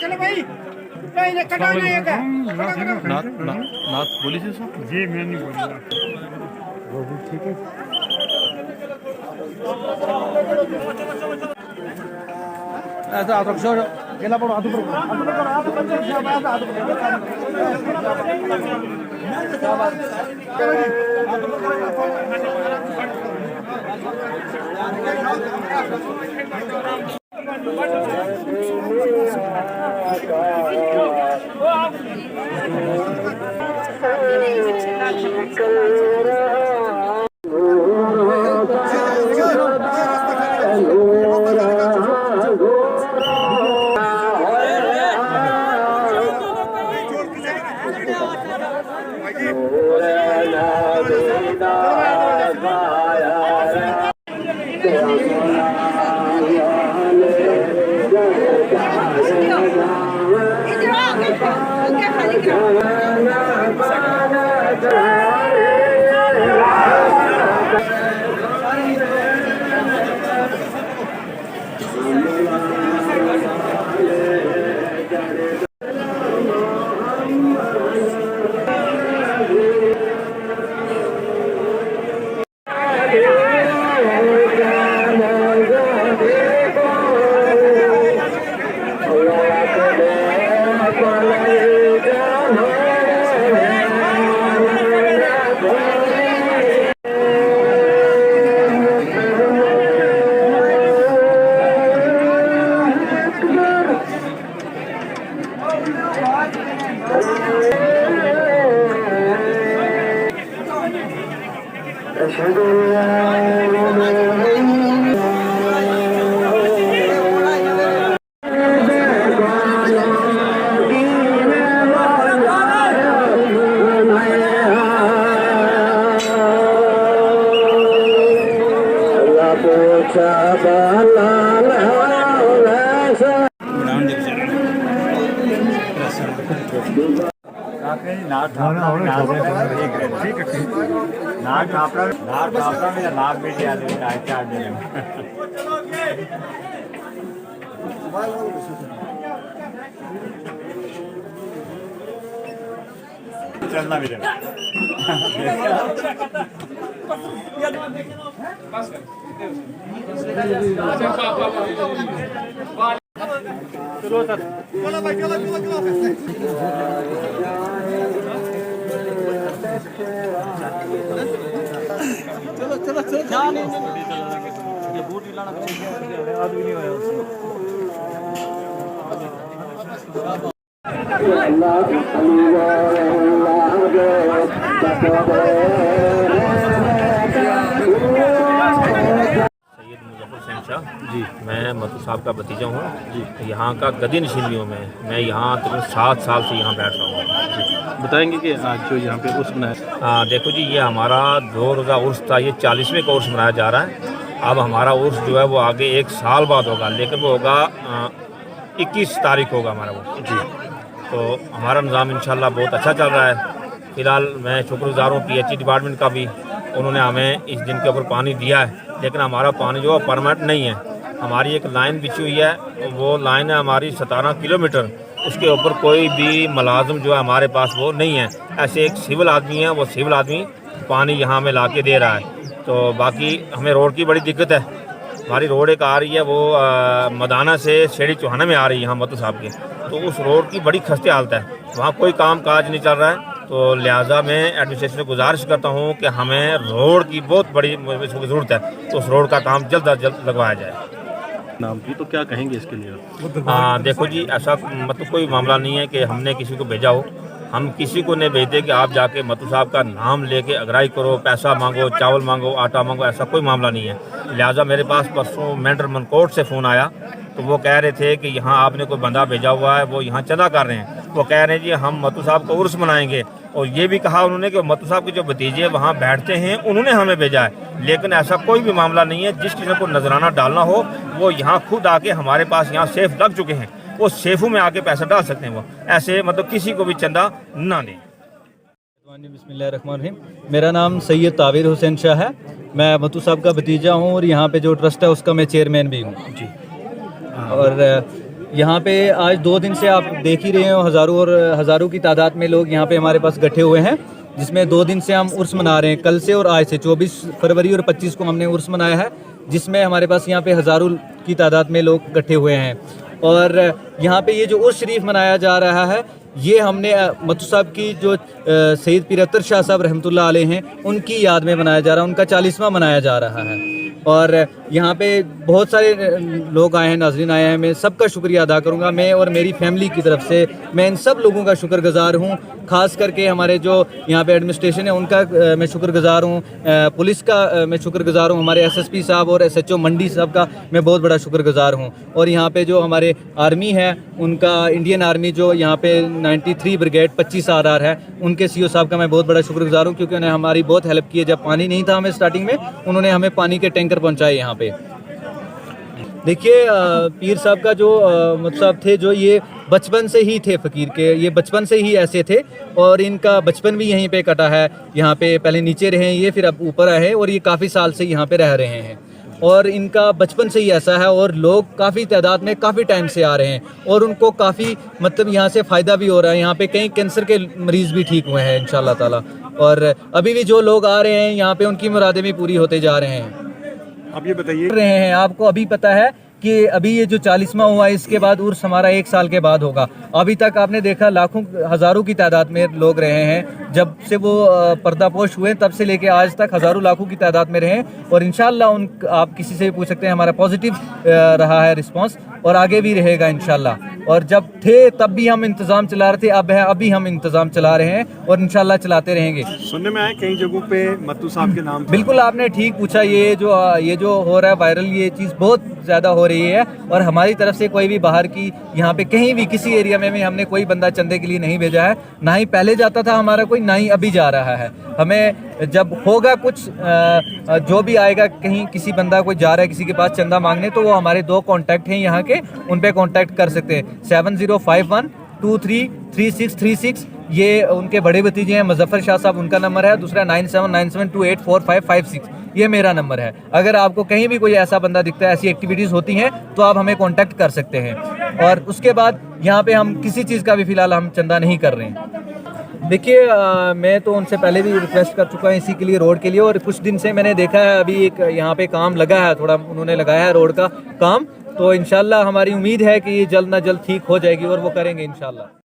चलो भाई नाथ बोली थी सर जी मैं नहीं बोलूँगा वो भी ठीक है। ऐसा आप रखो गेला पड़ो हाथ ऊपर चलना भी चलो सर चलो चलो चलो ये बूट लाना आदमी नहीं होया जी मैं मतू साहब का भतीजा हूँ जी। यहाँ का गदी नशीलियों में मैं यहाँ तकरीबन 7 साल से यहाँ बैठ रहा हूँ। बताएंगे कि आज जो यहाँ पे उर्स मनाया देखो जी ये हमारा 2 रोज़ा उर्स था, ये 40वें का उर्स मनाया जा रहा है। अब हमारा उर्स जो है वो आगे 1 साल बाद होगा, लेकिन वो होगा 21 तारीख होगा हमारा वो जी। तो हमारा निज़ाम इंशाल्लाह बहुत अच्छा चल रहा है। फ़िलहाल मैं शुक्रगुज़ार हूँ PHE डिपार्टमेंट का भी, उन्होंने हमें इस दिन के ऊपर पानी दिया है, लेकिन हमारा पानी जो है परमानेंट नहीं है। हमारी एक लाइन बिछी हुई है, वो लाइन है हमारी 17 किलोमीटर, उसके ऊपर कोई भी मुलाजिम जो है हमारे पास वो नहीं है। ऐसे एक सिविल आदमी है, वो सिविल आदमी पानी यहाँ में ला के दे रहा है। तो बाकी हमें रोड की बड़ी दिक्कत है। हमारी रोड एक आ रही है वो मदाना से शेड़ी चौहाना में आ रही है यहाँ मतू साहब के, तो उस रोड की बड़ी खस्ते हालत है, वहाँ कोई काम काज नहीं चल रहा है। तो लिहाजा मैं एडमिनिस्ट्रेशन से गुजारिश करता हूँ कि हमें रोड की बहुत बड़ी ज़रूरत है, तो उस रोड का काम जल्द अज जल्द लगवाया जाए। नाम की तो क्या कहेंगे इसके लिए? देखो जी ऐसा मतलब कोई मामला नहीं है कि हमने किसी को भेजा हो, हम किसी को नहीं भेजते कि आप जाके मतू साहब का नाम लेके अगराई करो, पैसा मांगो, चावल मांगो, आटा मांगो, ऐसा कोई मामला नहीं है। लिहाजा मेरे पास परसों मेंढर मनकोट से फ़ोन आया, तो वो कह रहे थे कि यहाँ आपने कोई बंदा भेजा हुआ है, वो यहाँ चंदा कर रहे हैं। वो कह रहे हैं जी हम मत्तू साहब को उर्स मनाएंगे, और ये भी कहा उन्होंने कि मत्तू साहब के जो भतीजे वहाँ बैठते हैं उन्होंने हमें भेजा है। लेकिन ऐसा कोई भी मामला नहीं है। जिस किसी को नजराना डालना हो वो यहाँ खुद आके हमारे पास यहाँ सेफ लग चुके हैं, वो सेफों में आके पैसा डाल सकते हैं। वो ऐसे मतलब किसी को भी चंदा ना दें। बिस्मिल्लाहिर्रहमानिर्रहीम। मेरा नाम सैयद तावीर हुसैन शाह है। मैं मत्तू साहब का भतीजा हूँ और यहाँ पे जो ट्रस्ट है उसका मैं चेयरमैन भी हूँ जी। और यहाँ पे आज 2 दिन से आप देख ही रहे हो, हज़ारों की तादाद में लोग यहाँ पे हमारे पास इकट्ठे हुए हैं, जिसमें 2 दिन से हम उर्स मना रहे हैं। कल से और आज से 24 फरवरी और 25 को हमने उर्स मनाया है, जिसमें हमारे पास यहाँ पे हज़ारों की तादाद में लोग इकट्ठे हुए हैं। और यहाँ पे ये जो उर्स शरीफ मनाया जा रहा है, ये हमने मत्तू साहब की जो सैयद पीर अख्तर शाह साहब रहमतुल्लाह अलैह हैं, उनकी याद में मनाया जा रहा है। उनका 40वां मनाया जा रहा है। और यहाँ पे बहुत सारे लोग आए हैं, नाज़रीन आए हैं। मैं सबका शुक्रिया अदा करूँगा। मैं और मेरी फैमिली की तरफ से मैं इन सब लोगों का शुक्रगुजार हूँ। ख़ास करके हमारे जो यहाँ पे एडमिनिस्ट्रेशन है उनका मैं शुक्रगुजार हूँ, पुलिस का मैं शुक्रगुजार हूँ, हमारे SSP साहब और SHO मंडी साहब का मैं बहुत बड़ा शुक्रगुजार हूँ। और यहाँ पे जो हमारे आर्मी है उनका, इंडियन आर्मी जो यहाँ पे 93 ब्रिगेड 25 RR है, उनके CO साहब का मैं बहुत बड़ा शुक्रगुजार हूँ, क्योंकि उन्होंने हमारी बहुत हेल्प की है। जब पानी नहीं था हमें स्टार्टिंग में, उन्होंने हमें पानी के टैंकर पहुँचाए यहाँ पे। देखिए पीर साहब का जो मत्तू साहब थे, जो ये बचपन से ही थे फ़कीर के, ये बचपन से ही ऐसे थे और इनका बचपन भी यहीं पे कटा है। यहाँ पे पहले नीचे रहे ये, फिर अब ऊपर आए और ये काफ़ी साल से यहाँ पे रह रहे हैं। और इनका बचपन से ही ऐसा है और लोग काफ़ी तादाद में काफ़ी टाइम से आ रहे हैं और उनको काफ़ी मतलब यहाँ से फ़ायदा भी हो रहा है। यहाँ पे कई कैंसर के मरीज़ भी ठीक हुए हैं इंशाअल्लाह ताला। और अभी भी जो लोग आ रहे हैं यहाँ पे, उनकी मुरादें भी पूरी होते जा रहे हैं। आप ये बताइए रहे हैं, आपको अभी पता है कि अभी ये जो 40वां हुआ, इसके बाद उर्स हमारा 1 साल के बाद होगा। अभी तक आपने देखा लाखों हज़ारों की तादाद में लोग रहे हैं। जब से वो पर्दापोश हुए तब से लेके आज तक हज़ारों लाखों की तादाद में रहे। और इंशाल्लाह आप किसी से भी पूछ सकते हैं, हमारा पॉजिटिव रहा है रिस्पांस और आगे भी रहेगा इंशाल्लाह। और जब थे तब भी हम इंतज़ाम चला रहे थे, अब है अभी हम इंतज़ाम चला रहे हैं और इंशाल्लाह चलाते रहेंगे। सुनने में आया कई जगहों पे मत्तू साहब के नाम। बिल्कुल आपने ठीक पूछा। ये जो हो रहा है वायरल, ये चीज़ बहुत ज़्यादा हो रही है और हमारी तरफ से कोई भी बाहर की यहाँ पे कहीं भी किसी एरिया में भी हमने कोई बंदा चंदे के लिए नहीं भेजा है। ना ही पहले जाता था हमारा कोई, ना ही अभी जा रहा है। हमें जब होगा कुछ जो भी आएगा, कहीं किसी बंदा कोई जा रहा है किसी के पास चंदा मांगने, तो वो हमारे 2 कॉन्टैक्ट हैं यहाँ के, उन पे कॉन्टैक्ट कर सकते हैं। 7051233636 ये उनके बड़े भतीजे हैं मुजफ्फर शाह साहब, उनका नंबर है। दूसरा 9797284556 ये मेरा नंबर है। अगर आपको कहीं भी कोई ऐसा बंदा दिखता है, ऐसी एक्टिविटीज़ होती हैं, तो आप हमें कांटेक्ट कर सकते हैं। और उसके बाद यहाँ पे हम किसी चीज़ का भी फ़िलहाल हम चंदा नहीं कर रहे हैं। देखिए मैं तो उनसे पहले भी रिक्वेस्ट कर चुका हूँ इसी के लिए, रोड के लिए। और कुछ दिन से मैंने देखा है अभी एक यहाँ पे काम लगा है, थोड़ा उन्होंने लगाया है रोड का काम, तो इंशाल्लाह हमारी उम्मीद है कि ये जल्द ना जल्द ठीक हो जाएगी और वो करेंगे इंशाल्लाह।